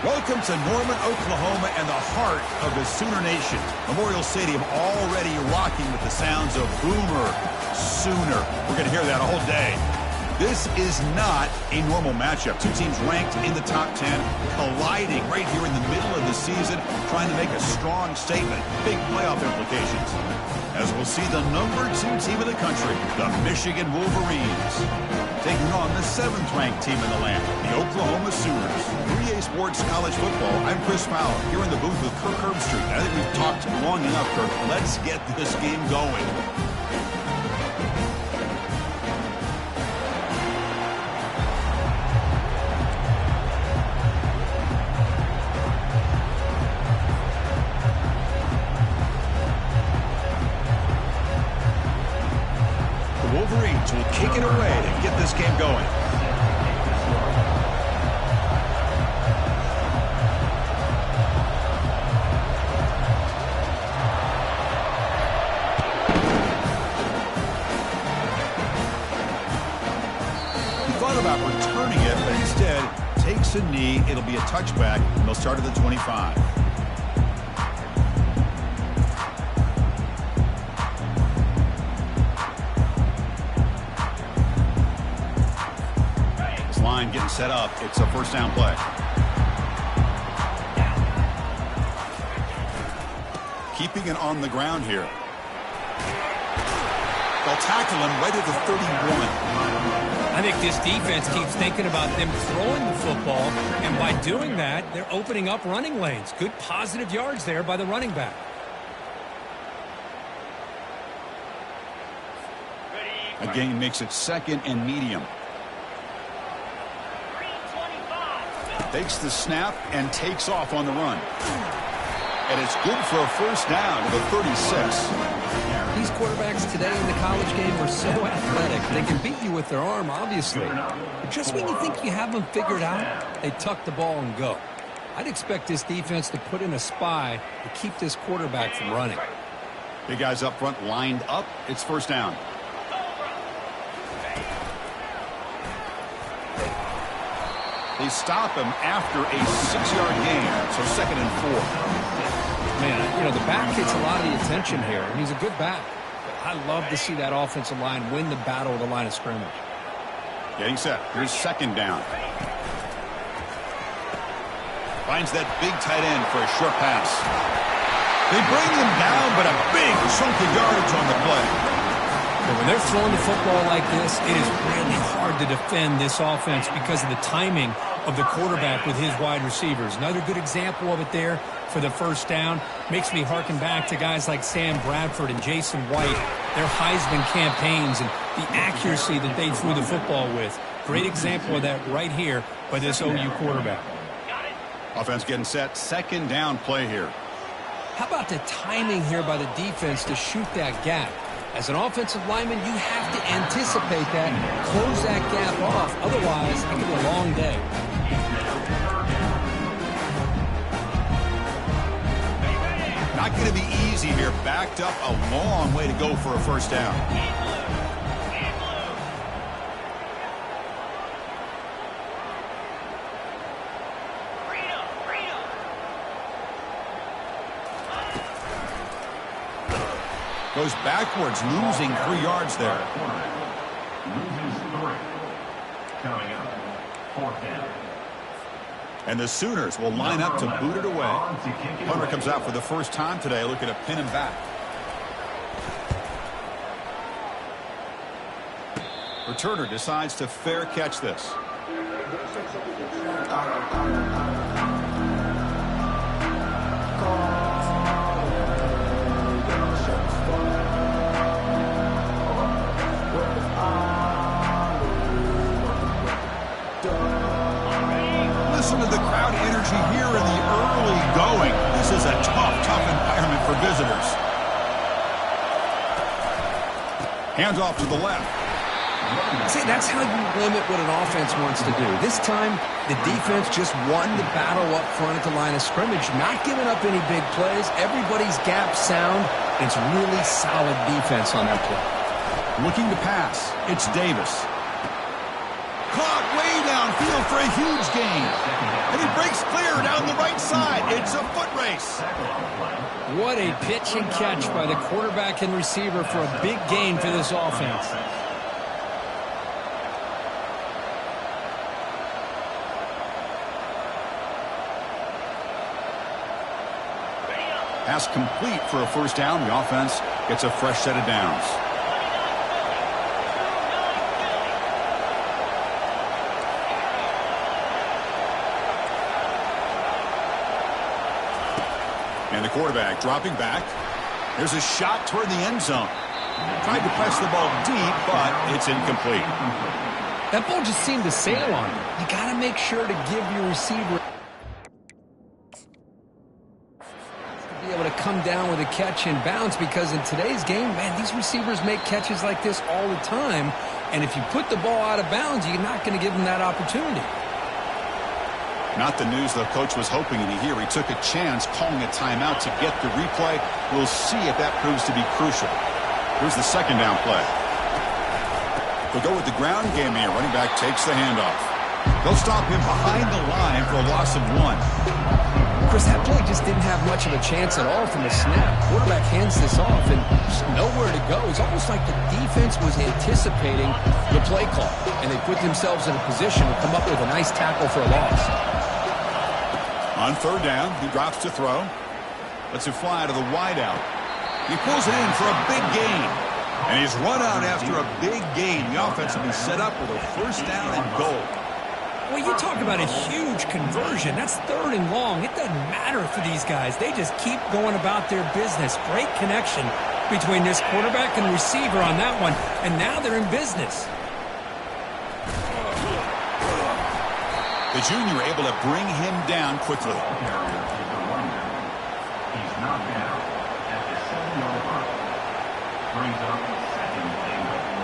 Welcome to Norman, Oklahoma, and the heart of the Sooner Nation. Memorial Stadium already rocking with the sounds of Boomer Sooner. We're going to hear that all day. This is not a normal matchup. Two teams ranked in the top 10, colliding right here in the middle of the season, trying to make a strong statement. Big playoff implications. As we'll see the number 2 team in the country, the Michigan Wolverines, taking on the 7th-ranked team in the land, the Oklahoma Sooners. 3A Sports College Football, I'm Chris Fowler, here in the booth with Kirk Herbstreit. I think we've talked long enough, Kirk. Let's get this game going. Wolverines will kick it away to get this game going. He thought about returning it, but instead takes a knee. It'll be a touchback, and they'll start at the 25. Getting set up. It's a first down play. Keeping it on the ground here. They'll tackle him right at the 31. I think this defense keeps thinking about them throwing the football, and by doing that, they're opening up running lanes. Good positive yards there by the running back. A gain makes it 2nd and medium. Takes the snap and takes off on the run. And it's good for a first down to the 36. These quarterbacks today in the college game are so athletic. They can beat you with their arm, obviously. But just when you think you have them figured out, they tuck the ball and go. I'd expect this defense to put in a spy to keep this quarterback from running. Big guys up front lined up. It's first down. They stop him after a 6-yard gain, so 2nd and 4. Man, you know, the back gets a lot of the attention here, and he's a good back. But I love to see that offensive line win the battle at the line of scrimmage. Getting set. Here's 2nd down. Finds that big tight end for a short pass. They bring him down, but a big chunk of yardage on the play. But when they're throwing the football like this, it is really hard to defend this offense because of the timing of the quarterback with his wide receivers. Another good example of it there for the first down. Makes me harken back to guys like Sam Bradford and Jason White, their Heisman campaigns and the accuracy that they threw the football with. Great example of that right here by this OU quarterback. Offense getting set. 2nd down play here. How about the timing here by the defense to shoot that gap? As an offensive lineman, you have to anticipate that, close that gap off. Otherwise, it could be a long day. Not going to be easy here. Backed up a long way to go for a first down. Goes backwards, losing 3 yards there. Loses 3. Coming up, 4th down. And the Sooners will line up to boot it away. Hunter comes out for the first time today, looking to pin him back. Returner decides to fair catch this. Listen to the crowd energy here in the early going. This is a tough environment for visitors. Hands off to the left. See, that's how you limit what an offense wants to do. This time, the defense just won the battle up front at the line of scrimmage, not giving up any big plays. Everybody's gap sound. It's really solid defense on that play. Looking to pass. It's Davis. Caught way downfield for a huge gain. And he breaks clear down the right side. It's a foot race. What a pitch and catch by the quarterback and receiver for a big gain for this offense. Pass complete for a first down. The offense gets a fresh set of downs. And the quarterback dropping back. There's a shot toward the end zone. Tried to press the ball deep, but it's incomplete. That ball just seemed to sail on him. You got to make sure to give your receiver be able to come down with a catch and bounce, because in today's game, man, these receivers make catches like this all the time. And if you put the ball out of bounds, you're not going to give them that opportunity. Not the news the coach was hoping to hear. He took a chance calling a timeout to get the replay. We'll see if that proves to be crucial. Here's the second down play. They'll go with the ground game here. Running back takes the handoff. They'll stop him behind the line for a loss of 1. Chris, that play just didn't have much of a chance at all from the snap. Quarterback hands this off and just nowhere to go. It's almost like the defense was anticipating the play call, and they put themselves in a position to come up with a nice tackle for a loss. On third down, he drops to throw. Lets it fly to the wideout. He pulls it in for a big gain. And he's run out after a big gain. The offense will be set up with a first down and goal. Well, you talk about a huge conversion. That's third and long. It doesn't matter for these guys. They just keep going about their business. Great connection between this quarterback and receiver on that one. And now they're in business. The junior able to bring him down quickly. He's not down at the 7-yard line. Brings up second and goal.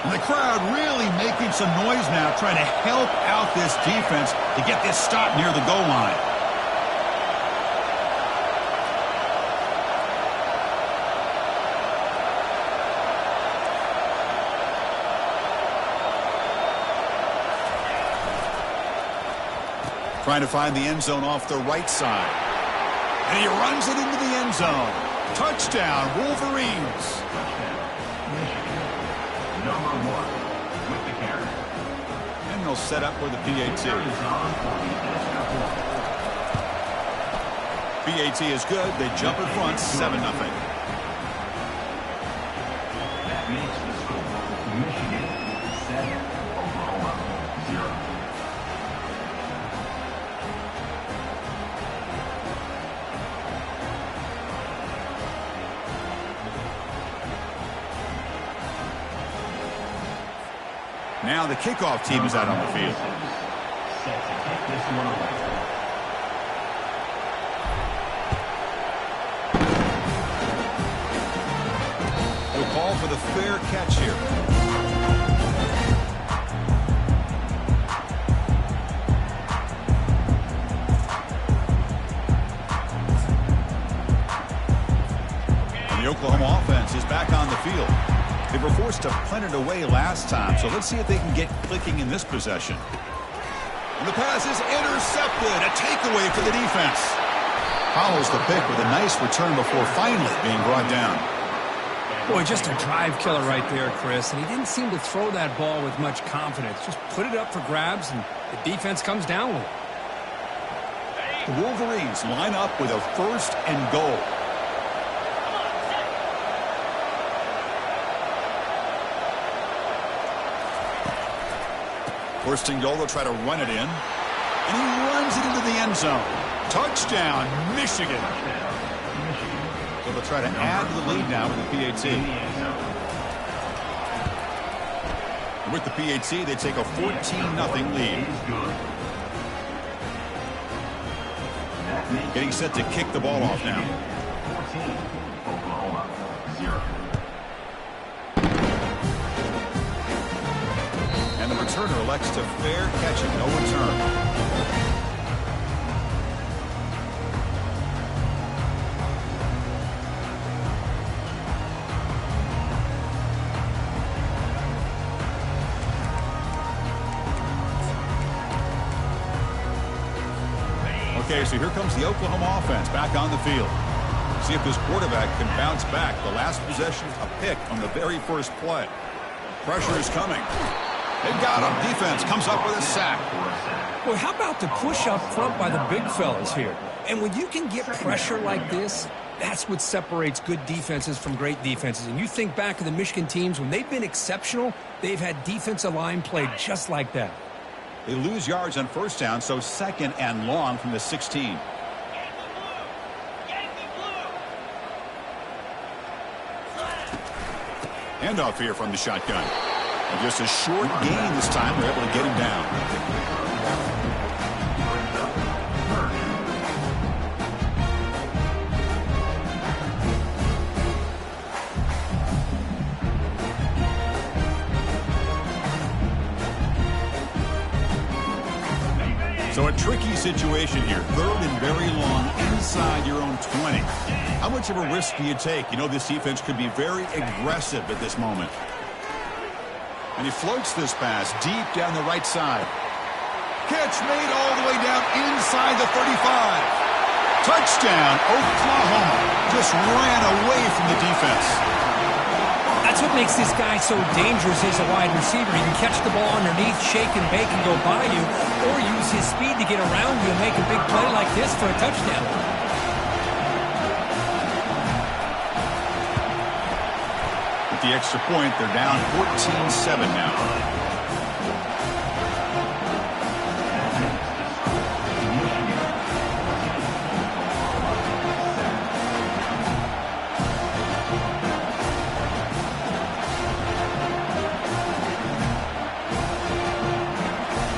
And the crowd really making some noise now, trying to help out this defense to get this stop near the goal line. Trying to find the end zone off the right side. And he runs it into the end zone. Touchdown, Wolverines. Number 1 with the carry. And they'll set up with the PAT. PAT is good. They jump in front, 7-0. That makes the score Michigan 7, Oklahoma 0. Now the kickoff team is out on the field. Set to kick this one away. We'll call for the fair catch here. And the Oklahoma offense is back on the field. They were forced to punt it away last time, so let's see if they can get clicking in this possession. And the pass is intercepted. A takeaway for the defense. Follows the pick with a nice return before finally being brought down. Boy, just a drive killer right there, Chris. And he didn't seem to throw that ball with much confidence. Just put it up for grabs, and the defense comes down with it. The Wolverines line up with a first and goal. First and goal, they'll try to run it in. And he runs it into the end zone. Touchdown, Michigan. So they'll try to add to the lead now with the PAT. And with the PAT, they take a 14-0 lead. Getting set to kick the ball off now. 14, Oklahoma 0. And the returner elects to fair catch it, no return. Okay, so here comes the Oklahoma offense back on the field. See if this quarterback can bounce back. The last possession, a pick on the very first play. Pressure is coming. They've got him. Defense comes up with a sack. Well, how about the push up front by the big fellas here? And when you can get pressure like this, that's what separates good defenses from great defenses. And you think back to the Michigan teams, when they've been exceptional, they've had defensive line play just like that. They lose yards on first down, so second and long from the 16. Handoff here from the shotgun. And just a short gain this time. They're able to get him down. So a tricky situation here. Third and very long inside your own 20. How much of a risk do you take? You know this defense could be very aggressive at this moment. And he floats this pass deep down the right side. Catch made all the way down inside the 35. Touchdown, Oklahoma. Just ran away from the defense. That's what makes this guy so dangerous as a wide receiver. He can catch the ball underneath, shake and bake and go by you, or use his speed to get around you and make a big play like this for a touchdown. With the extra point, they're down 14-7 now.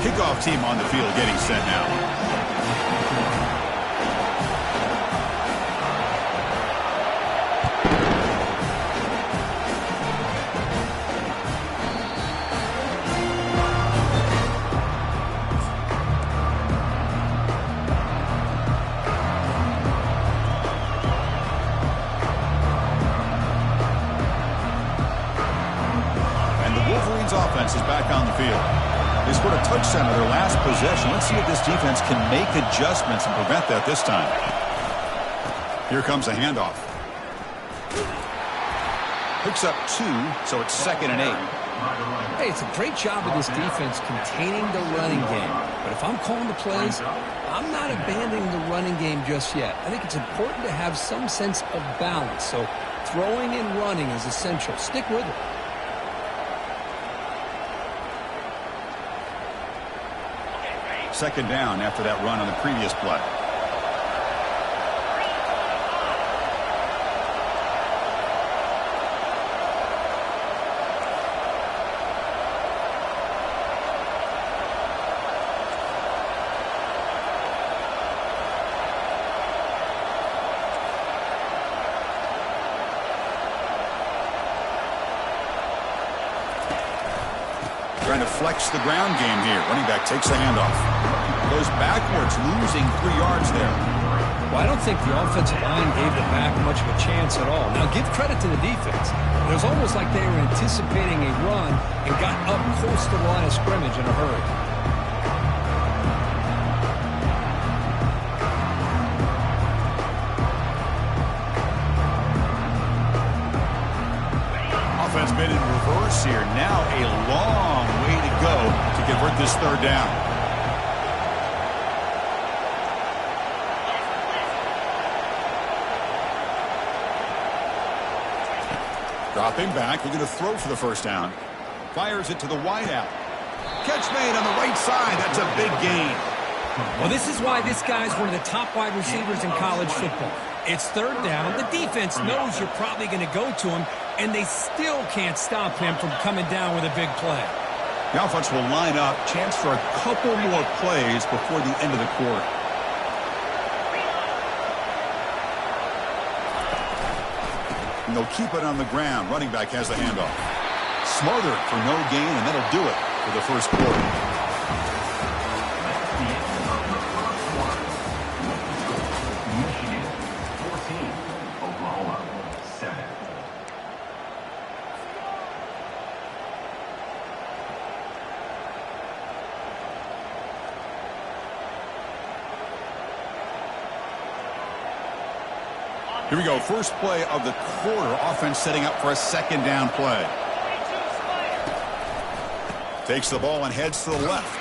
Kickoff team on the field getting set now. And the Wolverines offense is back on the field. They scored a touchdown on their last possession. Let's see if this defense can make adjustments and prevent that this time. Here comes a handoff. Picks up 2, so it's 2nd and 8. Hey, it's a great job of this defense containing the running game. But if I'm calling the plays, I'm not abandoning the running game just yet. I think it's important to have some sense of balance. So throwing and running is essential. Stick with it. Second down after that run on the previous play. Trying to flex the ground game here. Running back takes the handoff. Goes backwards, losing 3 yards there. Well, I don't think the offensive line gave the back much of a chance at all. Now, give credit to the defense. It was almost like they were anticipating a run and got up close to the line of scrimmage in a hurry. Offense been in reverse here. Now a long way to go to convert this third down. Dropping back, looking to throw for the first down. Fires it to the wideout. Catch made on the right side. That's a big gain. Well, this is why this guy's one of the top wide receivers in college football. It's third down. The defense knows you're probably going to go to him, and they still can't stop him from coming down with a big play. The offense will line up. Chance for a couple more plays before the end of the quarter. And they'll keep it on the ground. Running back has the handoff. Smothered for no gain, and that'll do it for the first quarter. Here we go. First play of the quarter. Offense setting up for a second down play. Takes the ball and heads to the left.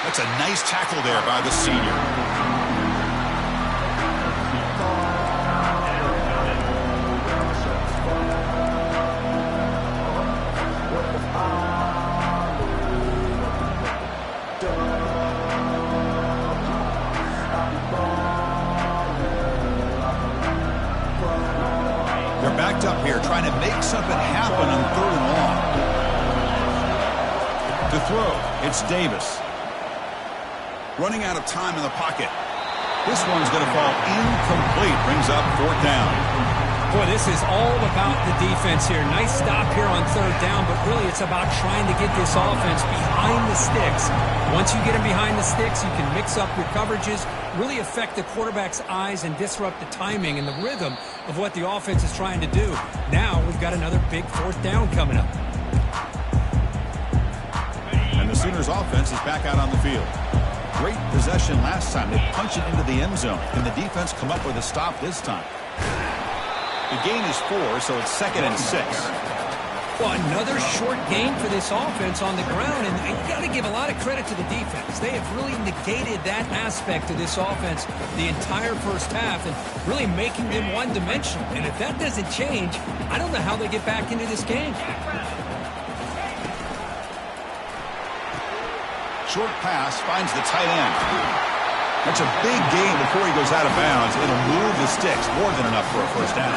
That's a nice tackle there by the senior. They're backed up here trying to make something happen on 3rd and long. To throw, it's Davis. Running out of time in the pocket. This one's going to fall incomplete. Brings up 4th down. Boy, this is all about the defense here. Nice stop here on 3rd down, but really it's about trying to get this offense behind the sticks. Once you get them behind the sticks, you can mix up your coverages, really affect the quarterback's eyes and disrupt the timing and the rhythm of what the offense is trying to do. Now we've got another big 4th down coming up. And the Sooners offense is back out on the field. Great possession last time. They punched it into the end zone. Can the defense come up with a stop this time? The gain is 4, so it's 2nd and 6. Well, another short game for this offense on the ground, and you got to give a lot of credit to the defense. They have really negated that aspect of this offense the entire first half and really making them one-dimensional. And if that doesn't change, I don't know how they get back into this game. Short pass finds the tight end. That's a big gain before he goes out of bounds. It'll move the sticks. More than enough for a first down.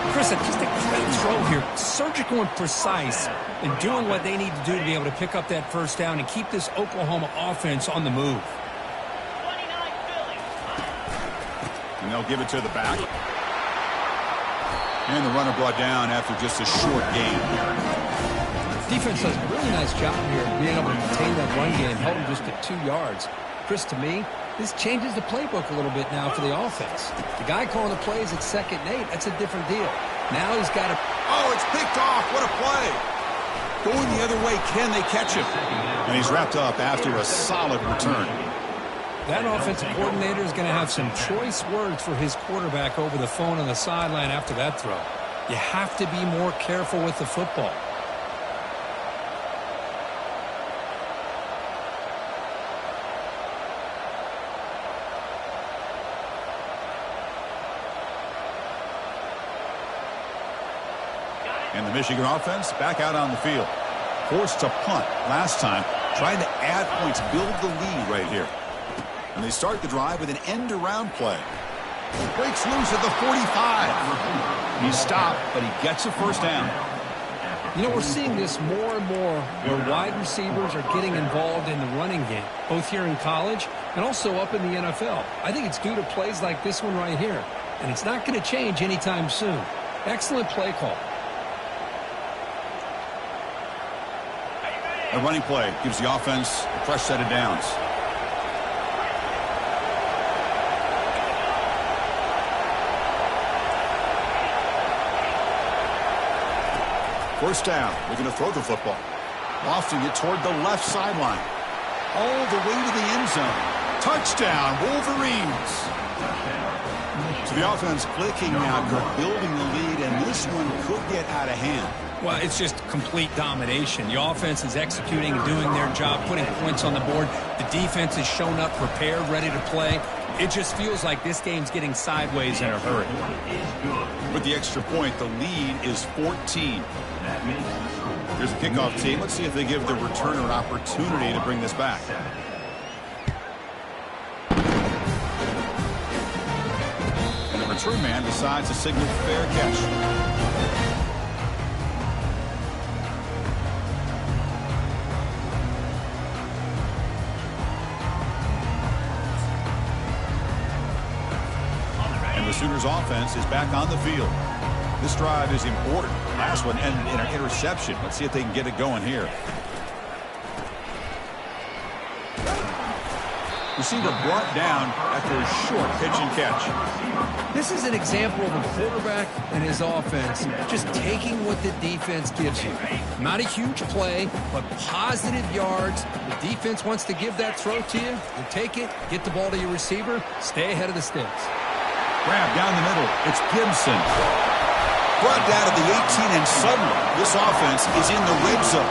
Chris, just a great throw here. Surgical and precise in doing what they need to do to be able to pick up that first down and keep this Oklahoma offense on the move. And they'll give it to the back. And the runner brought down after just a short gain. Defense does a really nice job here of being able to contain that run game, held him just at 2 yards. Chris, to me, this changes the playbook a little bit now for the offense. The guy calling the plays at 2nd and 8, that's a different deal. Now he's got to... Oh, it's picked off. What a play. Going the other way, can they catch him? And he's wrapped up after a solid return. That offensive coordinator is going to have some choice words for his quarterback over the phone on the sideline after that throw. You have to be more careful with the football. And the Michigan offense back out on the field. Forced to punt last time. Trying to add points, build the lead right here. And they start the drive with an end-around play. Breaks loose at the 45. He's stopped, but he gets a first down. You know, we're seeing this more and more where wide receivers are getting involved in the running game, both here in college and also up in the NFL. I think it's due to plays like this one right here. And it's not going to change anytime soon. Excellent play call. A running play gives the offense a fresh set of downs. First down. They're going to throw the football. Lofting it toward the left sideline. All the way to the end zone. Touchdown, Wolverines. So the offense clicking now, building the lead, and this one could get out of hand. Well, it's just complete domination. The offense is executing and doing their job, putting points on the board. The defense has shown up, prepared, ready to play. It just feels like this game's getting sideways in a hurry. With the extra point, the lead is 14. Here's the kickoff team. Let's see if they give the returner an opportunity to bring this back. And the return man decides to signal fair catch. The Sooners offense is back on the field. This drive is important. Last one ended in an interception. Let's see if they can get it going here. Receiver brought down after a short pitch and catch. This is an example of a quarterback and his offense just taking what the defense gives you. Not a huge play, but positive yards. The defense wants to give that throw to you. You take it, get the ball to your receiver, stay ahead of the sticks. Grab down the middle. It's Gibson. Brought down to the 18, and suddenly this offense is in the red zone.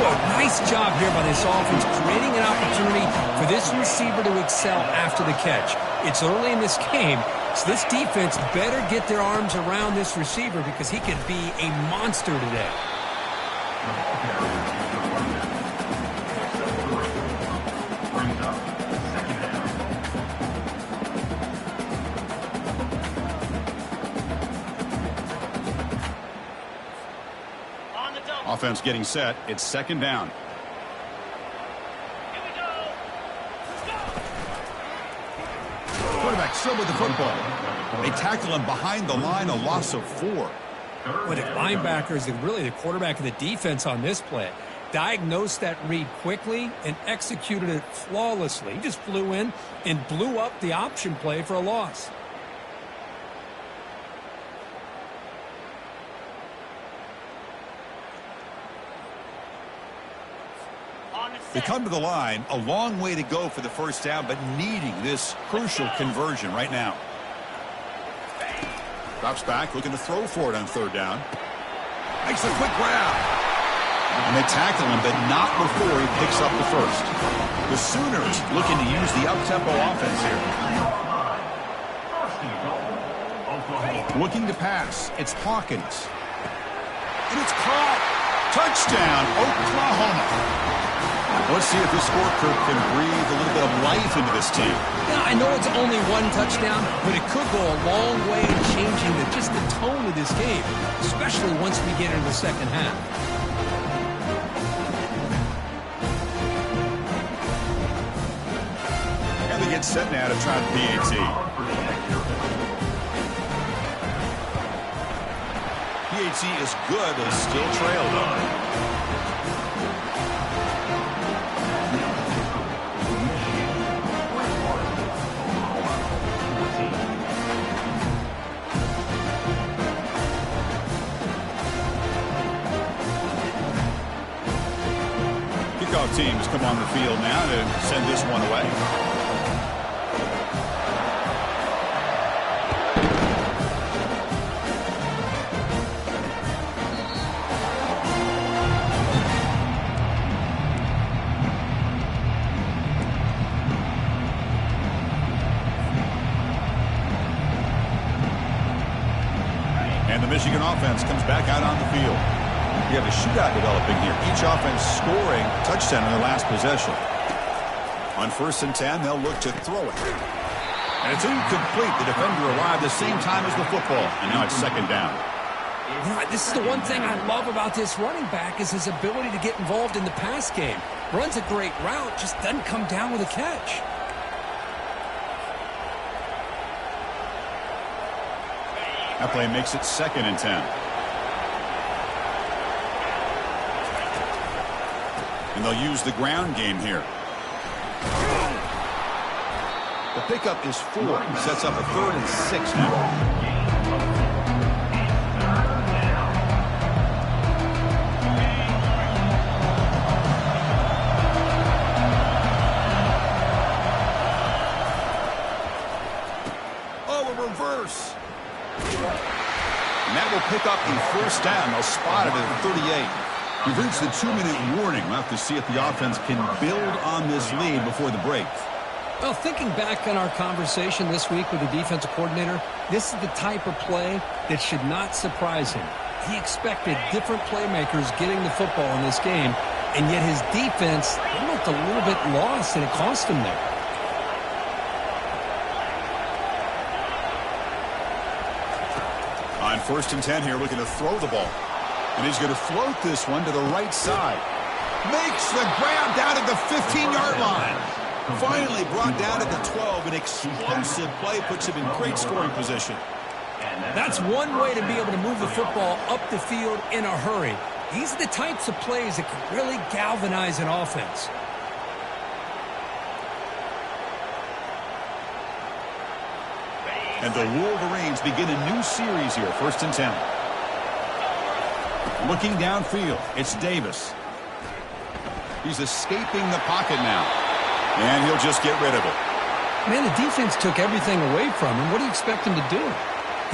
Well, nice job here by this offense, creating an opportunity for this receiver to excel after the catch. It's early in this game, so this defense better get their arms around this receiver because he could be a monster today. Offense getting set. It's second down. Quarterback still with the football. They tackle him behind the line, a loss of 4. Well, the linebacker is really the quarterback of the defense on this play. Diagnosed that read quickly and executed it flawlessly. He just flew in and blew up the option play for a loss. They come to the line, a long way to go for the first down, but needing this crucial conversion right now. Drops back, looking to throw for it on third down. Makes a quick grab. And they tackle him, but not before he picks up the first. The Sooners looking to use the up-tempo offense here. Looking to pass. It's Hawkins. And it's caught. Touchdown, Oklahoma. Let's see if this scorecard can breathe a little bit of life into this team. Yeah, I know it's only one touchdown, but it could go a long way in changing just the tone of this game, especially once we get into the second half. And they get set now to try the PAT. PAT is good, but still trailed though. Teams come on the field now to send this one away. And the Michigan offense comes back out on the field. We have a shootout developing here. Each offense scoring a touchdown in their last possession. On 1st and 10, they'll look to throw it. And it's incomplete. The defender arrived the same time as the football. And now it's second down. Yeah, this is the one thing I love about this running back is his ability to get involved in the pass game. Runs a great route, just doesn't come down with a catch. That play makes it 2nd and 10. And they'll use the ground game here. The pickup is 4. Sets up a 3rd and 6 now. Oh, a reverse. And that will pick up a 1st down. They'll spot it at 38. We've reached the 2-minute warning. We'll have to see if the offense can build on this lead before the break. Well, thinking back on our conversation this week with the defensive coordinator, this is the type of play that should not surprise him. He expected different playmakers getting the football in this game, and yet his defense looked a little bit lost, and it cost him there. On 1st and 10 here, looking to throw the ball. And he's going to float this one to the right side. Makes the grab down at the 15-yard line. Finally brought down at the 12. An explosive play puts him in great scoring position. That's one way to be able to move the football up the field in a hurry. These are the types of plays that can really galvanize an offense. And the Wolverines begin a new series here, 1st and 10. Looking downfield, it's Davis. He's escaping the pocket now. And he'll just get rid of it. Man, the defense took everything away from him. What do you expect him to do?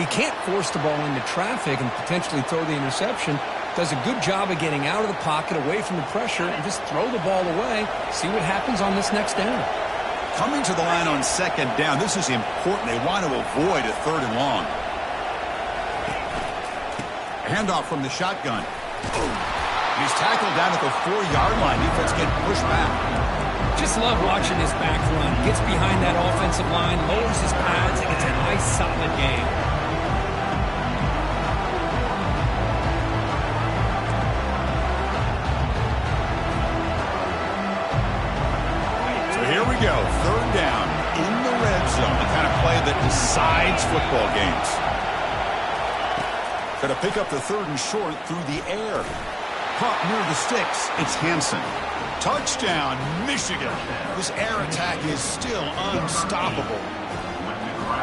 He can't force the ball into traffic and potentially throw the interception. Does a good job of getting out of the pocket, away from the pressure, and just throw the ball away. See what happens on this next down. Coming to the line on second down, this is important. They want to avoid a third and long. Handoff from the shotgun. He's tackled down at the 4-yard line. Defense getting pushed back. Just love watching this back run. Gets behind that offensive line, lowers his pads, and it's a nice, solid game. So here we go. Third down in the red zone. The kind of play that decides football games. Going to pick up the third and short through the air. Caught near the sticks. It's Hansen. Touchdown, Michigan. This air attack is still unstoppable.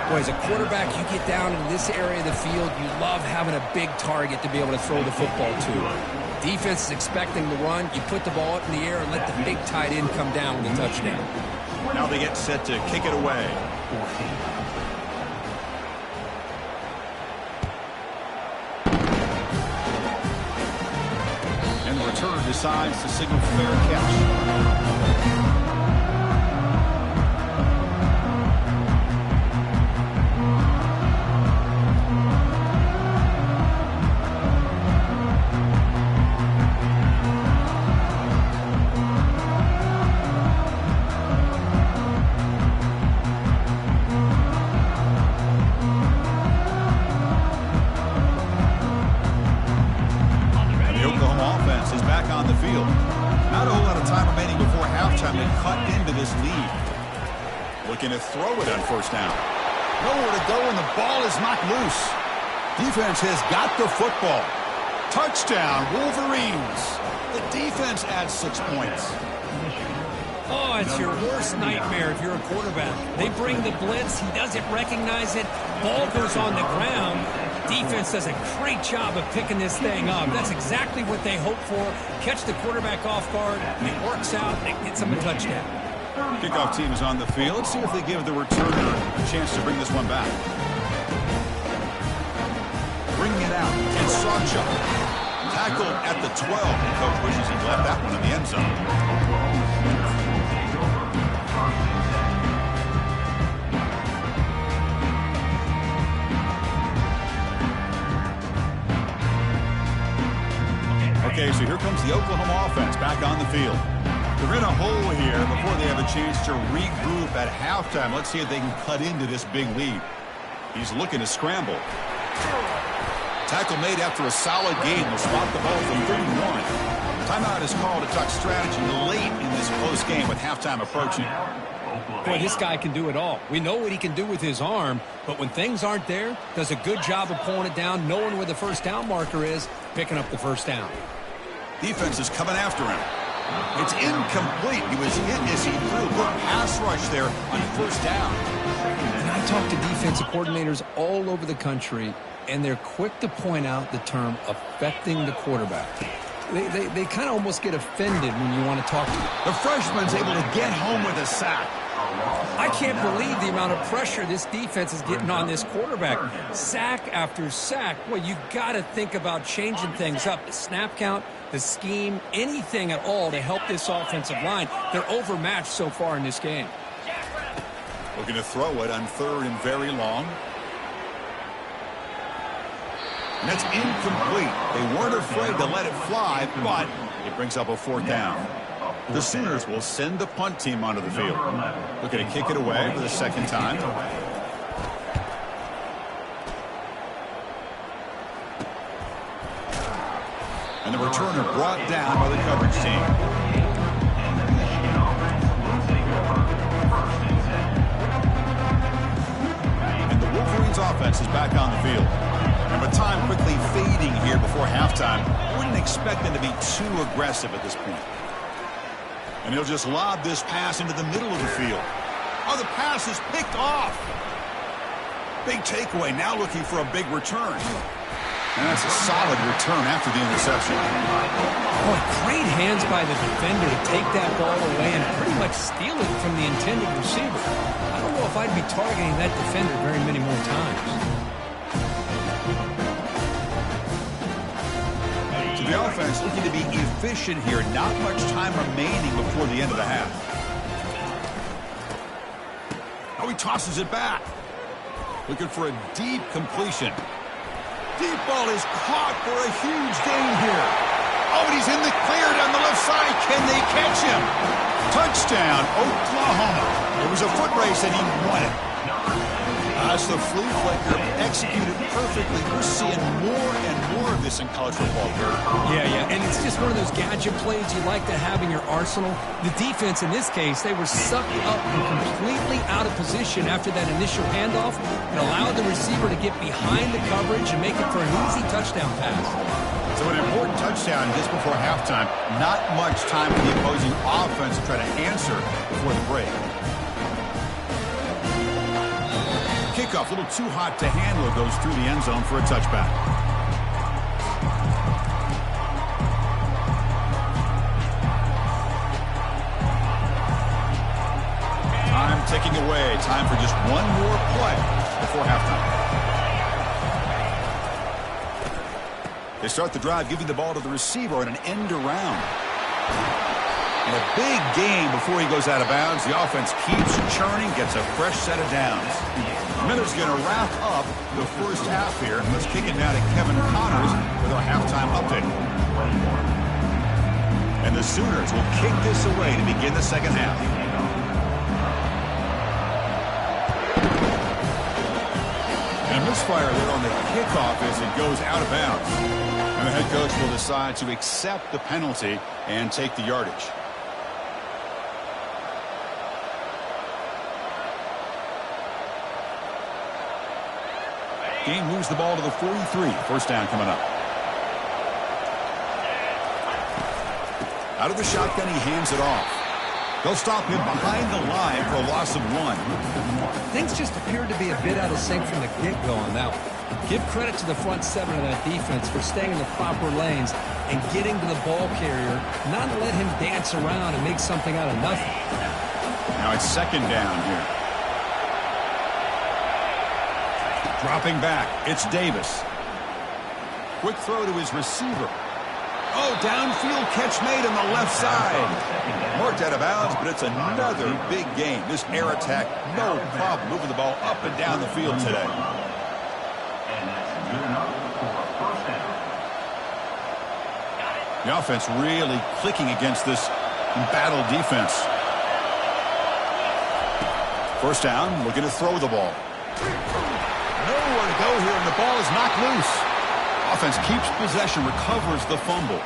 Boy, as a quarterback, you get down in this area of the field, you love having a big target to be able to throw the football to. Defense is expecting the run. You put the ball up in the air and let the big tight end come down with a touchdown. Now they get set to kick it away. Returner decides to signal fair catch. Looking to throw it on first down. Nowhere to go, and the ball is knocked loose. Defense has got the football. Touchdown, Wolverines. The defense adds 6 points. Oh, it's your worst nightmare if you're a quarterback. They bring the blitz. He doesn't recognize it. Ball goes on the ground. Defense does a great job of picking this thing up. That's exactly what they hope for. Catch the quarterback off guard. It works out. It gets them a touchdown. Kickoff team is on the field. Let's see if they give the returner a chance to bring this one back. Bringing it out. Ncaa. Tackled at the 12. The coach wishes he left that one in the end zone. Okay, so here comes the Oklahoma offense back on the field. They're in a hole here before they have a chance to regroup at halftime. Let's see if they can cut into this big lead. He's looking to scramble. Tackle made after a solid gain. Will spot the ball from 31. Timeout is called to talk strategy late in this close game with halftime approaching. Boy, this guy can do it all. We know what he can do with his arm, but when things aren't there, does a good job of pulling it down, knowing where the first down marker is, picking up the first down. Defense is coming after him. It's incomplete. He was hit as he threw. Good pass rush there on first down. And I talk to defensive coordinators all over the country, and they're quick to point out the term affecting the quarterback. They kind of almost get offended when you want to talk to them. The freshman's able to get home with a sack. I can't believe the amount of pressure this defense is getting on this quarterback. Sack after sack. Well, you got to think about changing things up. The snap count, the scheme, anything at all to help this offensive line. They're overmatched so far in this game. Looking to throw it on third and very long. And that's incomplete. They weren't afraid to let it fly, but it brings up a fourth down. The Sooners will send the punt team onto the field. Looking to kick it away for the second time. And the returner brought down by the coverage team. And the Wolverines offense is back on the field. And with time quickly fading here before halftime, I wouldn't expect them to be too aggressive at this point. And he'll just lob this pass into the middle of the field. Oh, the pass is picked off. Big takeaway, now looking for a big return. And that's a solid return after the interception. Boy, great hands by the defender to take that ball away and pretty much steal it from the intended receiver. I don't know if I'd be targeting that defender very many more times. So the offense looking to be efficient here. Not much time remaining before the end of the half. Oh, he tosses it back. Looking for a deep completion. Deep ball is caught for a huge gain here. Oh, and he's in the clear down the left side. Can they catch him? Touchdown, Oklahoma. It was a foot race and he won it. As the flea flicker executed perfectly, we're seeing more and more of this in college football, Kurt. Yeah, and it's just one of those gadget plays you like to have in your arsenal. The defense, in this case, they were sucked up and completely out of position after that initial handoff. It allowed the receiver to get behind the coverage and make it for an easy touchdown pass. So an important touchdown just before halftime. Not much time for the opposing offense to try to answer before the break. Kickoff, a little too hot to handle. It goes through the end zone for a touchback. Time ticking away. Time for just one more play before halftime. They start the drive giving the ball to the receiver on an end around. And a big gain before he goes out of bounds. The offense keeps churning, gets a fresh set of downs. Miller's going to wrap up the first half here. Let's kick it now to Kevin Connors with our halftime update. And the Sooners will kick this away to begin the second half. And a misfire there on the kickoff as it goes out of bounds. And the head coach will decide to accept the penalty and take the yardage. Game moves the ball to the 43. First down coming up. Out of the shotgun, he hands it off. They'll stop him behind the line for a loss of 1. Things just appeared to be a bit out of sync from the get-go on that one. Give credit to the front seven of that defense for staying in the proper lanes and getting to the ball carrier, not let him dance around and make something out of nothing. Now it's second down here. Dropping back, it's Davis. Quick throw to his receiver. Oh, downfield catch made on the left side. Marked out of bounds, but it's another big game. This air attack, no problem moving the ball up and down the field today. The offense really clicking against this embattled defense. First down, looking to throw the ball. Nowhere to go here, and the ball is knocked loose. Offense keeps possession, recovers the fumble.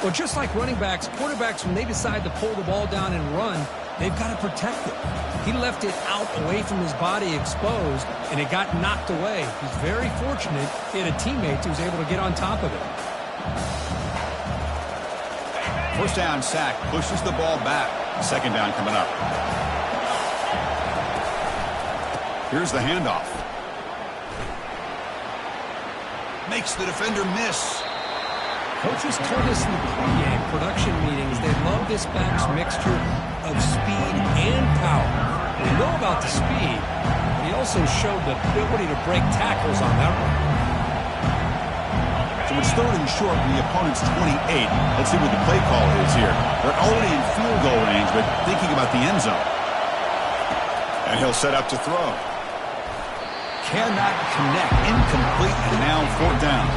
Well, just like running backs, quarterbacks, when they decide to pull the ball down and run, they've got to protect it. He left it out away from his body exposed, and it got knocked away. He's very fortunate he had a teammate who was able to get on top of it. First down sack, pushes the ball back. Second down coming up. Here's the handoff. Makes the defender miss. Coaches told us in the pregame production meetings they love this back's mixture of speed and power. We know about the speed, but he also showed the ability to break tackles on that one. So it's third and short from the opponent's 28. Let's see what the play call is here. They're already in field goal range, but thinking about the end zone. And he'll set up to throw. Cannot connect. Incomplete, and now fourth down.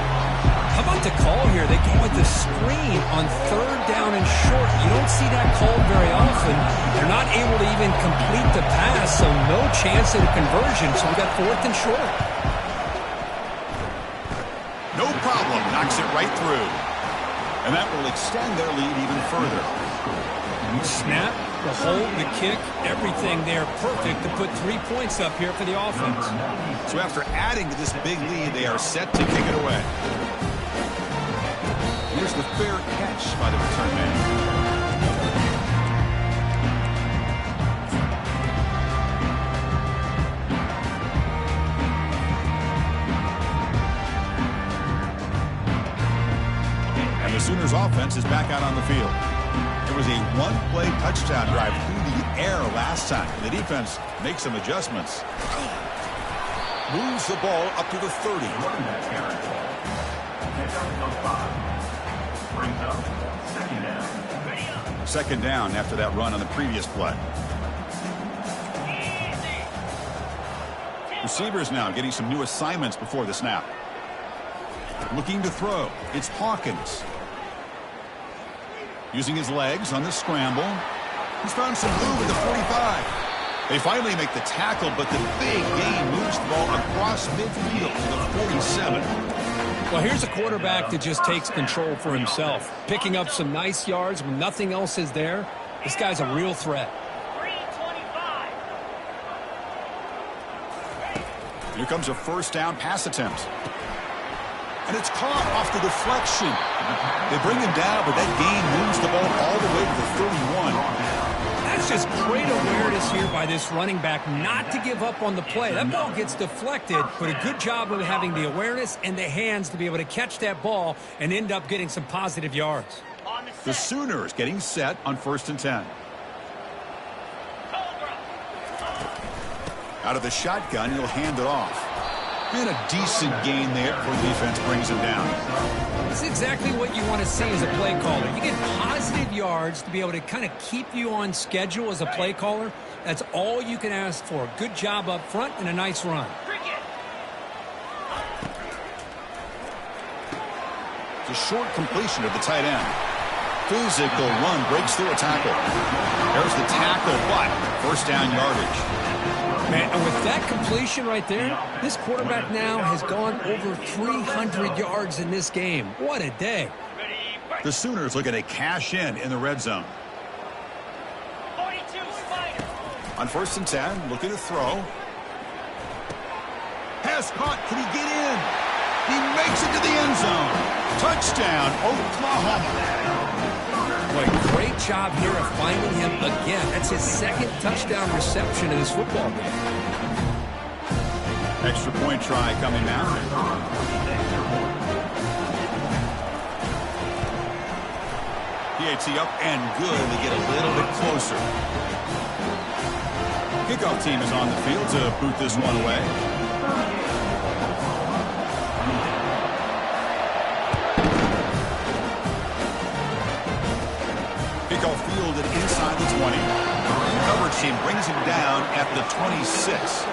How about the call here? They go with the screen on third down and short. You don't see that called very often. They're not able to even complete the pass, so no chance at a conversion. So we got fourth and short. No problem. Knocks it right through. And that will extend their lead even further. Snap, the hold, the kick, everything there perfect to put 3 points up here for the offense. So after adding to this big lead, they are set to kick it away. Here's the fair catch by the return man. offense is back out on the field. It was a one-play touchdown drive through the air last time. The defense makes some adjustments. Moves the ball up to the 30. Second down after that run on the previous play. Receivers now getting some new assignments before the snap. Looking to throw. It's Hawkins. Using his legs on the scramble. He's found some room at the 45. They finally make the tackle, but the big gain moves the ball across midfield to the 47. Well, here's a quarterback that just takes control for himself. Picking up some nice yards when nothing else is there. This guy's a real threat. Here comes a first down pass attempt. And it's caught off the deflection. They bring him down, but that gain moves the ball all the way to the 31. That's just great awareness here by this running back not to give up on the play. That ball gets deflected, but a good job of having the awareness and the hands to be able to catch that ball and end up getting some positive yards. The Sooners getting set on 1st and 10. Out of the shotgun, he'll hand it off. Been a decent gain there before the defense brings him down. That's exactly what you want to see as a play caller. You get positive yards to be able to kind of keep you on schedule as a play caller. That's all you can ask for. Good job up front and a nice run. It's a short completion of the tight end. Physical run breaks through a tackle. There's the tackle, but first down yardage. Man, and with that completion right there, this quarterback now has gone over 300 yards in this game. What a day. The Sooners looking to cash in the red zone. On 1st and 10, looking to throw. Pass caught. Can he get in? He makes it to the end zone. Touchdown, Oklahoma. Boy, great job here of finding him again. That's his second touchdown reception in this football game. Extra point try coming now. PAT up and good. They get a little bit closer. Kickoff team is on the field to boot this one away. Kickoff fielded inside the 20. The coverage team brings him down at the 26.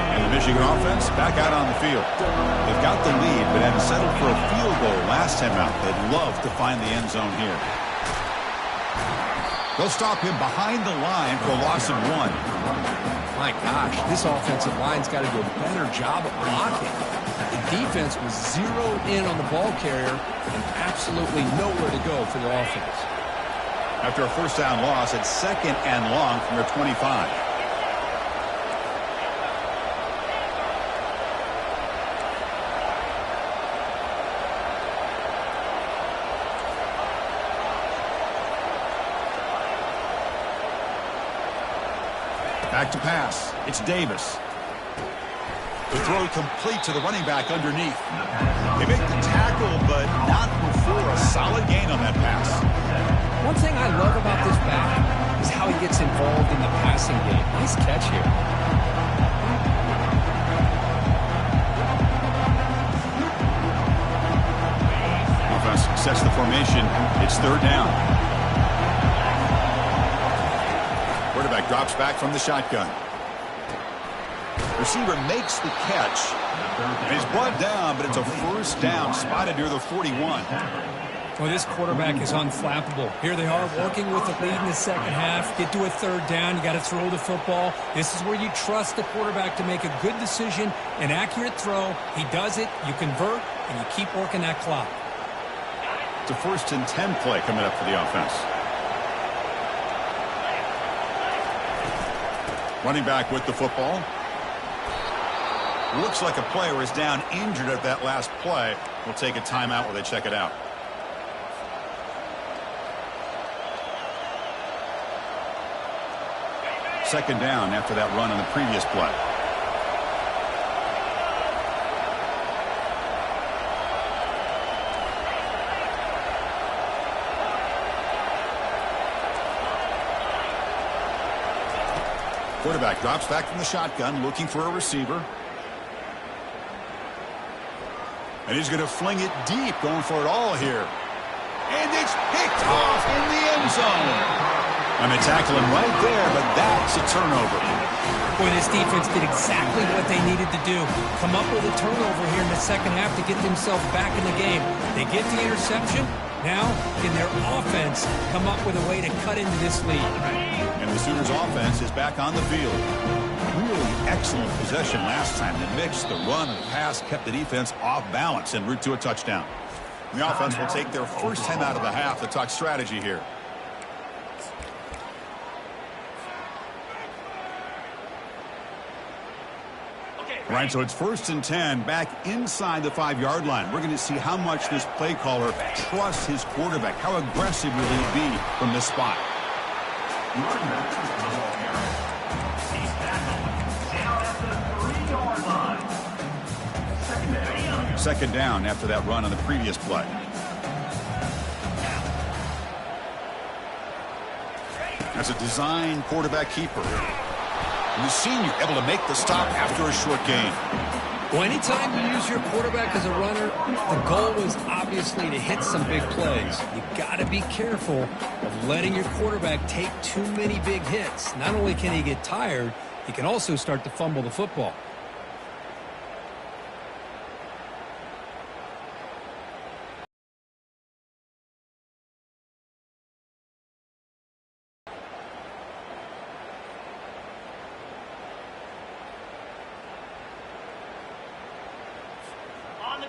And the Michigan offense back out on the field. They've got the lead, but had settled for a field goal last time out. They'd love to find the end zone here. They'll stop him behind the line for a loss of 1. My gosh, this offensive line's got to do a better job of blocking. The defense was zeroed in on the ball carrier and absolutely nowhere to go for the offense. After a first down loss, it's 2nd and long from their 25. Back to pass. It's Davis. The throw complete to the running back underneath. They make the tackle, but not before a solid gain on that pass. One thing I love about this back is how he gets involved in the passing game. Nice catch here. Offense sets the formation. It's 3rd down. Quarterback drops back from the shotgun. Receiver makes the catch. And he's brought down, but it's a first down spotted near the 41. Well, this quarterback is unflappable. Here they are working with the lead in the second half. Get to a 3rd down. You got to throw the football. This is where you trust the quarterback to make a good decision, an accurate throw. He does it. You convert, and you keep working that clock. It's a 1st and 10 play coming up for the offense. Running back with the football. Looks like a player is down injured at that last play. We'll take a timeout while they check it out. second down after that run on the previous play. Quarterback drops back from the shotgun, looking for a receiver. And he's going to fling it deep, going for it all here. And it's picked off in the end zone. And they tackle him right there, but that's a turnover. Boy, this defense did exactly what they needed to do. Come up with a turnover here in the second half to get themselves back in the game. They get the interception. Now, can their offense come up with a way to cut into this lead? And the Sooners offense is back on the field. Really excellent possession last time. The mix, the run, and the pass kept the defense off balance en route to a touchdown. And the offense will take their first time out of the half to talk strategy here. Right, so it's 1st and 10 back inside the 5-yard line. We're going to see how much this play caller trusts his quarterback. How aggressive will he be from this spot? Second down after that run on the previous play. That's a design quarterback keeper. And the senior able to make the stop after a short gain. Well, anytime you use your quarterback as a runner, the goal is obviously to hit some big plays. You got to be careful of letting your quarterback take too many big hits. Not only can he get tired, he can also start to fumble the football.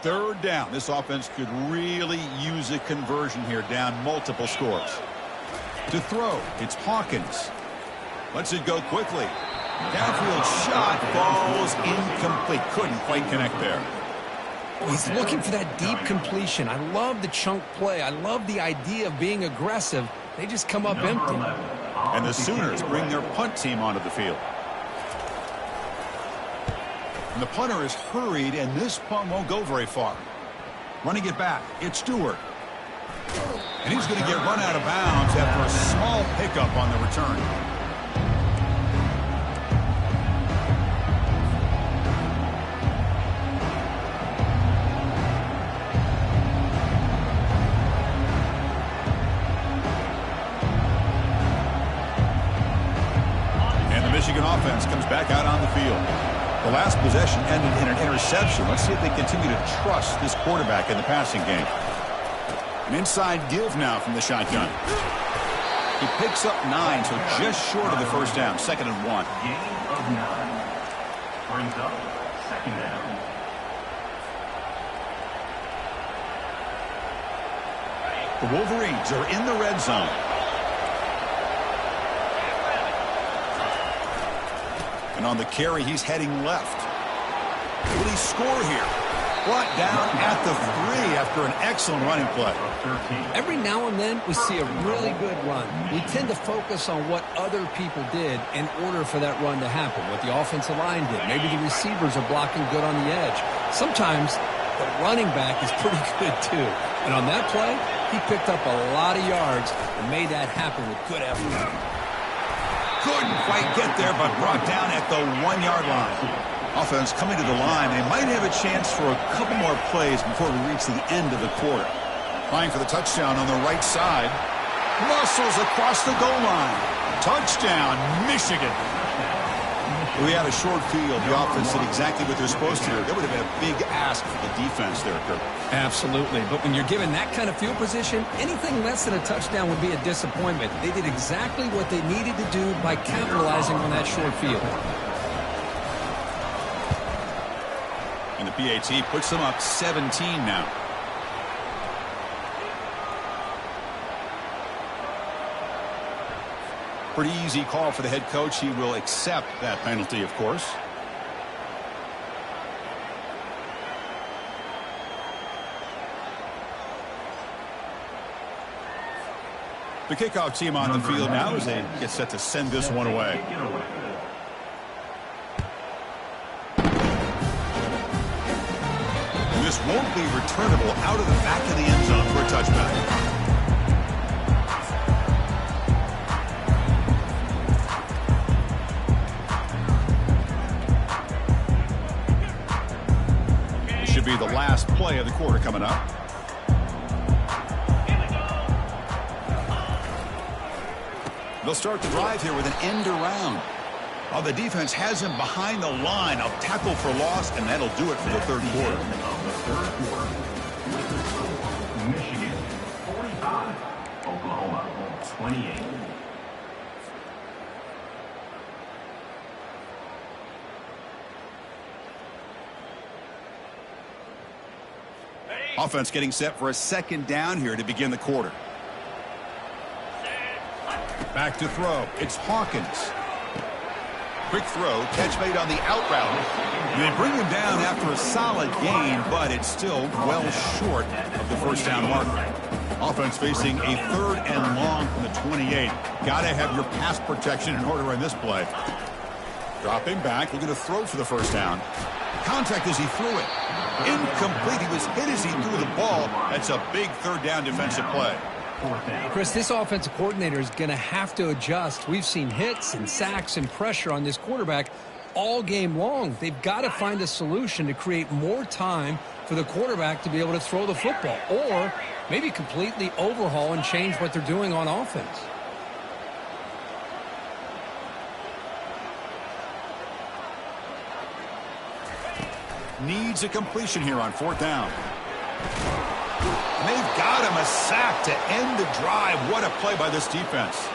Third down. This offense could really use a conversion here, down multiple scores. To throw, it's Hawkins. Lets it go quickly. Downfield shot falls incomplete. Couldn't quite connect there. He's looking for that deep completion. I love the chunk play. I love the idea of being aggressive. They just come up empty. And the Sooners bring their punt team onto the field. And the punter is hurried, and this punt won't go very far. Running it back, it's Stewart. And he's going to get run out of bounds after a small pickup on the return. And the Michigan offense comes back out on the field. The last possession ended in an interception. Let's see if they continue to trust this quarterback in the passing game. An inside give now from the shotgun. He picks up 9, so just short of the first down. 2nd and 1. Gain of 9. Brings up 2nd down. The Wolverines are in the red zone. And on the carry, he's heading left. Will he score here? Brought down at the 3 after an excellent running play. Every now and then we see a really good run. We tend to focus on what other people did in order for that run to happen, what the offensive line did. Maybe the receivers are blocking good on the edge. Sometimes the running back is pretty good too. And on that play, he picked up a lot of yards and made that happen with good effort. Couldn't quite get there, but brought down at the 1-yard line. Offense coming to the line. They might have a chance for a couple more plays before we reach the end of the quarter. Trying for the touchdown on the right side. Muscles across the goal line. Touchdown, Michigan. We had a short field. The offense did exactly what they're supposed to do. That would have been a big ask for the defense there, Kirk. Absolutely. But when you're given that kind of field position, anything less than a touchdown would be a disappointment. They did exactly what they needed to do by capitalizing on that short field. And the PAT puts them up 17 now. Pretty easy call for the head coach. He will accept that penalty, of course. The kickoff team on the field now as they get set to send this one away. This won't be returnable out of the back of the end zone for a touchback. This should be the last play of the quarter coming up. They'll start the drive here with an end around. Oh, the defense has him behind the line. A tackle for loss, and that'll do it for the third quarter. Michigan 45, Oklahoma 28. Offense getting set for a second down here to begin the quarter. Back to throw. It's Hawkins. Quick throw. Catch made on the out route. They bring him down after a solid gain, but it's still well short of the first down marker. Offense facing a third and long from the 28. Got to have your pass protection in order on this play. Dropping back. Looking to throw for the first down. Contact as he threw it. Incomplete. He was hit as he threw the ball. That's a big third down defensive play. Chris, this offensive coordinator is going to have to adjust. We've seen hits and sacks and pressure on this quarterback all game long. They've got to find a solution to create more time for the quarterback to be able to throw the football, or maybe completely overhaul and change what they're doing on offense. Needs a completion here on fourth down. And they've got him a sack to end the drive. What a play by this defense.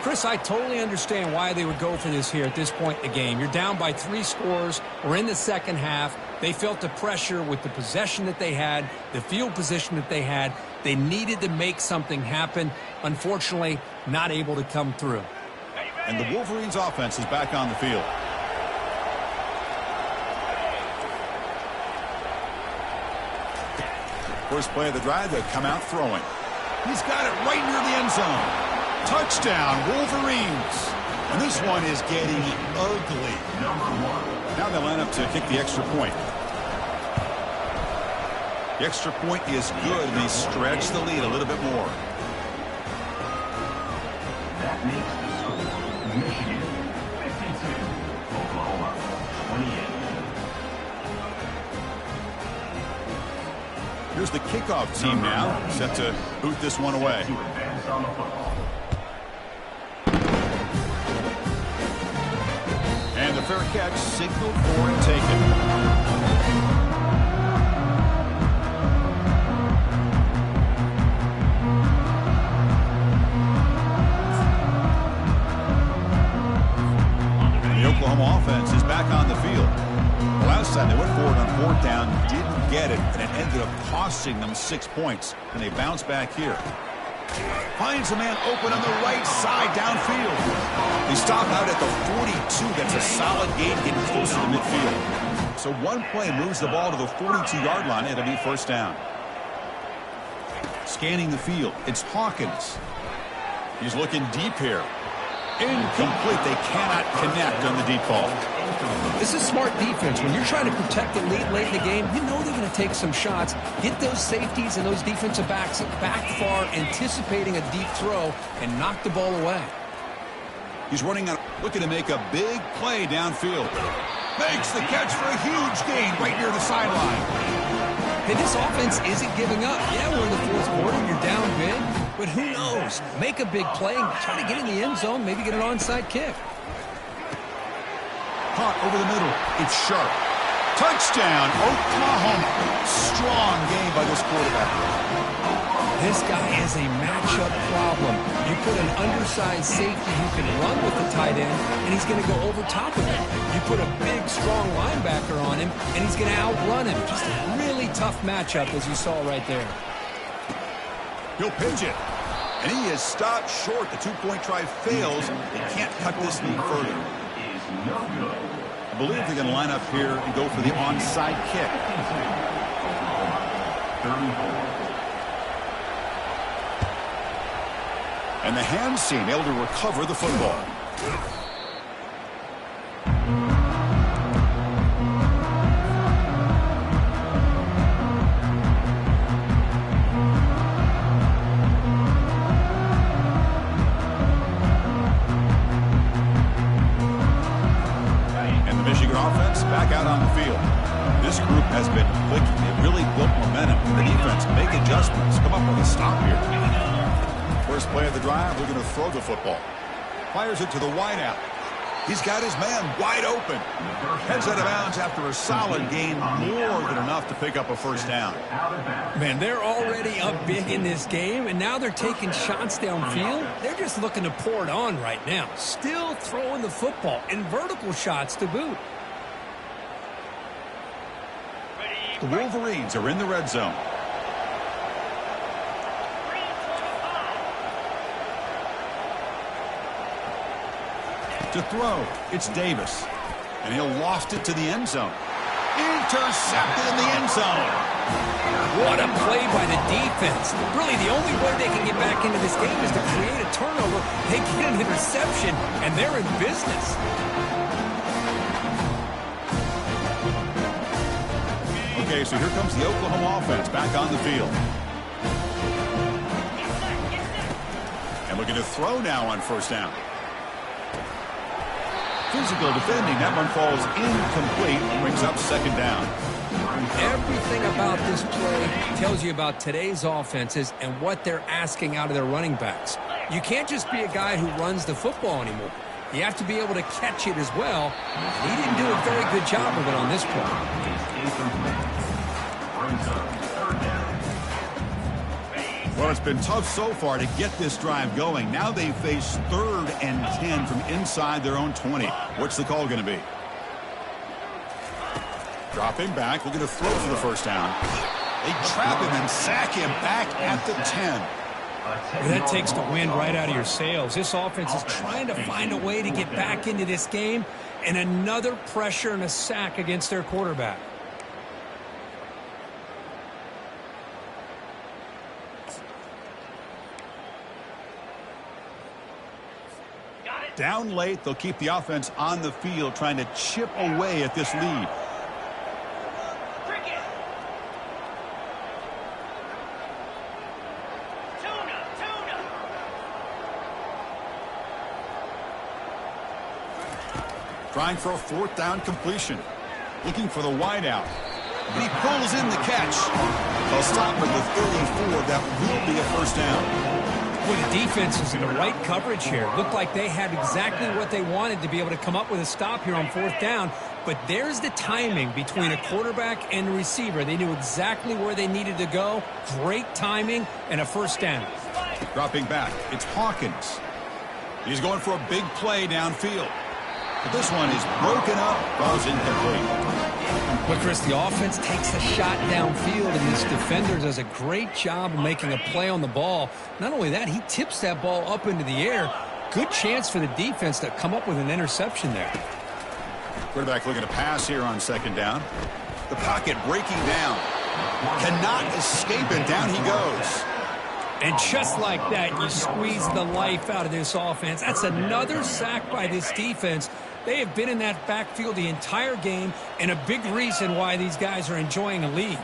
Chris, I totally understand why they would go for this here at this point in the game. You're down by 3 scores. We're in the second half. They felt the pressure with the possession that they had, the field position that they had. They needed to make something happen. Unfortunately, not able to come through. And the Wolverines offense is back on the field. First play of the drive, they'll come out throwing. He's got it right near the end zone. Touchdown, Wolverines. And this one is getting ugly. Now they line up to kick the extra point. The extra point is good, and they stretch the lead a little bit more. That makes the score Michigan 52, Oklahoma 28. Here's the kickoff team now, set to boot this one away. To advance on the football. And the fair catch signaled for and taken. The Oklahoma offense is back on the field. Last time they went forward on fourth down, didn't get it, and it ended up costing them 6 points. And they bounce back here. Finds a man open on the right side downfield. They stop out at the 42. That's a solid gain, getting closer to midfield. So one play moves the ball to the 42-yard line. It'll be first down. Scanning the field. It's Hawkins. He's looking deep here. Incomplete. They cannot connect on the deep ball. This is smart defense. When you're trying to protect the lead late in the game, you know they're going to take some shots, get those safeties and those defensive backs back far, anticipating a deep throw, and knock the ball away. He's running on, looking to make a big play downfield. Makes the catch for a huge gain right near the sideline. Hey, this offense isn't giving up. Yeah, we're in the fourth quarter. You're down big. But who knows? Make a big play and try to get in the end zone, maybe get an onside kick. Caught over the middle. It's sharp. Touchdown, Oklahoma. Strong game by this quarterback. This guy is a matchup problem. You put an undersized safety who can run with the tight end, and he's going to go over top of him. You put a big, strong linebacker on him, and he's going to outrun him. Just a really tough matchup, as you saw right there. He'll pitch it. And he is stopped short. The two-point try fails. They can't cut this lead further. I believe they're going to line up here and go for the onside kick. And the hands team able to recover the football. And the Michigan offense back out on the field. This group has been clicking. They've really built momentum. The defense make adjustments. Come up with a stop here. First play of the drive, we're going to throw the football. Fires it to the wideout. He's got his man wide open. Heads out of bounds after a solid gain, more than enough to pick up a first down. Man, they're already up big in this game, and now they're taking shots downfield. They're just looking to pour it on right now. Still throwing the football, and vertical shots to boot. The Wolverines are in the red zone. To throw, it's Davis. And he'll loft it to the end zone. Intercepted in the end zone. What a play by the defense. Really, the only way they can get back into this game is to create a turnover. They get an interception, and they're in business. Okay, so here comes the Oklahoma offense back on the field. And looking to throw now on first down. Physical defending. That one falls incomplete. Brings up second down. Everything about this play tells you about today's offenses and what they're asking out of their running backs. You can't just be a guy who runs the football anymore. You have to be able to catch it as well. And he didn't do a very good job of it on this play. Well, it's been tough so far to get this drive going. Now they face 3rd and 10 from inside their own 20. What's the call going to be? Dropping back, looking to throw for the first down. They trap him and sack him back at the 10. Well, that takes the wind right out of your sails. This offense is trying to find a way to get back into this game, and another pressure and a sack against their quarterback. Down late, they'll keep the offense on the field trying to chip away at this lead. Trying for a 4th down completion. Looking for the wideout. And he pulls in the catch. They'll stop at the 34. That will be a first down. Well, the defense is in the right coverage here. Looked like they had exactly what they wanted to be able to come up with a stop here on 4th down. But there's the timing between a quarterback and a receiver. They knew exactly where they needed to go. Great timing and a first down. Dropping back, it's Hawkins. He's going for a big play downfield. But this one is broken up, falls incomplete. But, Chris, the offense takes a shot downfield, and this defender does a great job of making a play on the ball. Not only that, he tips that ball up into the air. Good chance for the defense to come up with an interception there. Quarterback looking to pass here on 2nd down. The pocket breaking down. Cannot escape it. Down he goes. And just like that, you squeeze the life out of this offense. That's another sack by this defense. They have been in that backfield the entire game, and a big reason why these guys are enjoying a lead.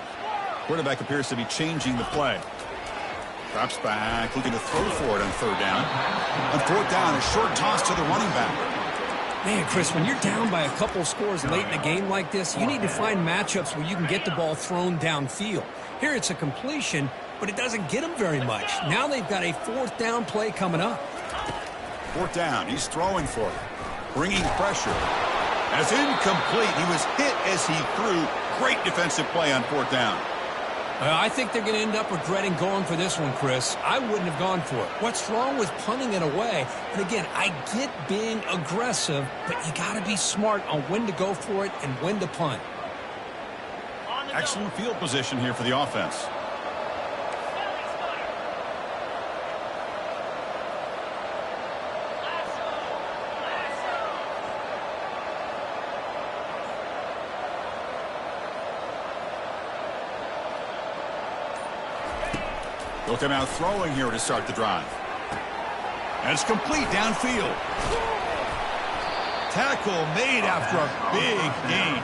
Quarterback appears to be changing the play. Drops back, looking to throw for it on 3rd down. On 4th down, a short toss to the running back. Man, Chris, when you're down by a couple scores late in a game like this, you need to find matchups where you can get the ball thrown downfield. Here it's a completion, but it doesn't get them very much. Now they've got a 4th down play coming up. 4th down, he's throwing for it. Bringing pressure. As incomplete, he was hit as he threw. Great defensive play on 4th down. I think they're going to end up regretting going for this one, Chris. I wouldn't have gone for it. What's wrong with punting it away? And again, I get being aggressive, but you got to be smart on when to go for it and when to punt. Excellent field position here for the offense. They'll come out throwing here to start the drive. And it's complete downfield. Tackle made after a big gain.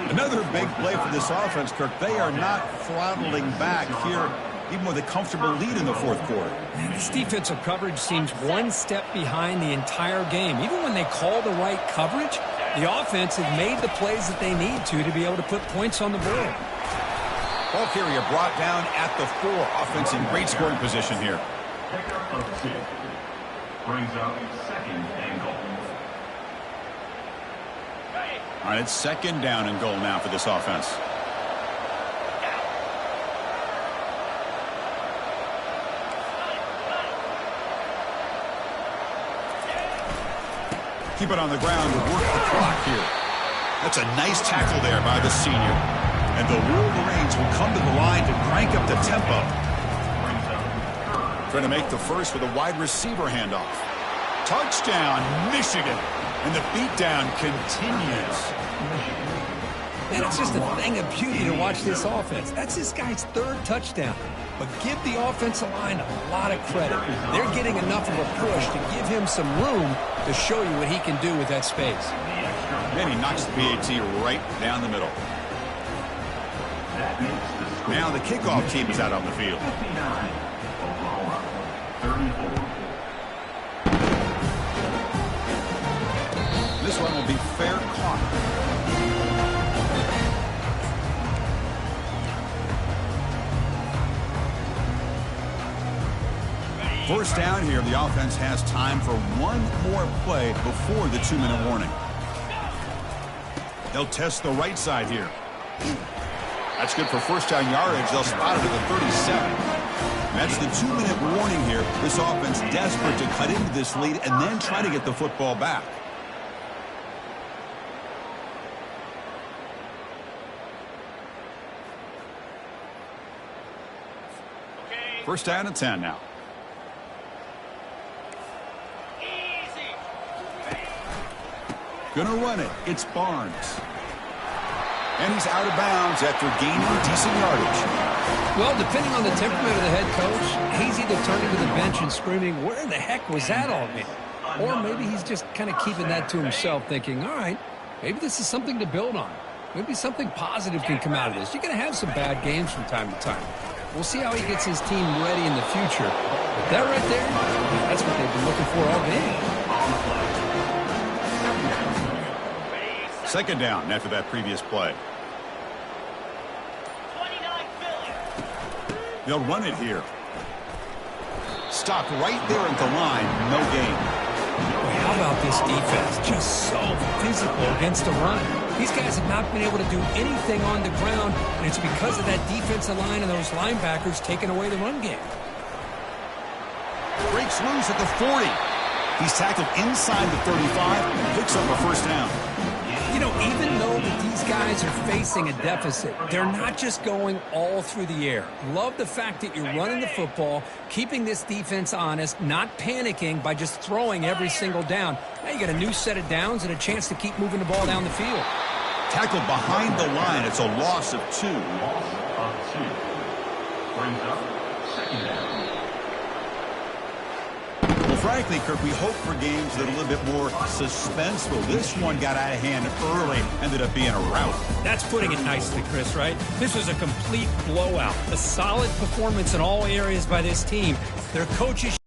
Another big play for this offense, Kirk. They are not throttling back here, even with a comfortable lead in the fourth quarter. This defensive coverage seems one step behind the entire game. Even when they call the right coverage, the offense has made the plays that they need to be able to put points on the board. Ball carrier brought down at the 4. Offense in great scoring position here. Pickup of 6. Brings up second and goal. All right, it's second down and goal now for this offense. Keep it on the ground to work the clock here. That's a nice tackle there by the senior. And the Wolverines will come to the line to crank up the tempo. Trying to make the first with a wide receiver handoff. Touchdown, Michigan. And the beatdown continues. Man, it's just a thing of beauty to watch this offense. That's this guy's 3rd touchdown. But give the offensive line a lot of credit. They're getting enough of a push to give him some room to show you what he can do with that space. Then he knocks the PAT right down the middle. Now the kickoff team is out on the field. 59, Oklahoma, 34. This one will be fair caught. First down here, the offense has time for one more play before the 2-minute warning. They'll test the right side here. That's good for first down yardage. They'll spot it at the 37. That's the 2-minute warning here. This offense desperate to cut into this lead and then try to get the football back. First down and 10 now. Gonna run it. It's Barnes. And he's out of bounds after gaining decent yardage. Well, depending on the temperament of the head coach, he's either turning to the bench and screaming, where the heck was that all mean? Or maybe he's just kind of keeping that to himself, thinking, all right, maybe this is something to build on. Maybe something positive can come out of this. You're going to have some bad games from time to time. We'll see how he gets his team ready in the future. But that right there, that's what they've been looking for all game. Second down after that previous play. They'll run it here. Stopped right there at the line. No gain. How about this defense? Just so physical against the run. These guys have not been able to do anything on the ground, and it's because of that defensive line and those linebackers taking away the run game. Breaks loose at the 40. He's tackled inside the 35 and picks up a first down. You know, even though that these guys are facing a deficit, they're not just going all through the air. Love the fact that you're running the football, keeping this defense honest, not panicking by just throwing every single down. Now you got a new set of downs and a chance to keep moving the ball down the field. Tackled behind the line. It's a loss of 2. Loss of 2. Brings up second down. Well, frankly, Kirk, we hope for games that are a little bit more suspenseful. This one got out of hand early, ended up being a rout. That's putting it nicely, Chris, right? This was a complete blowout. A solid performance in all areas by this team. Their coaches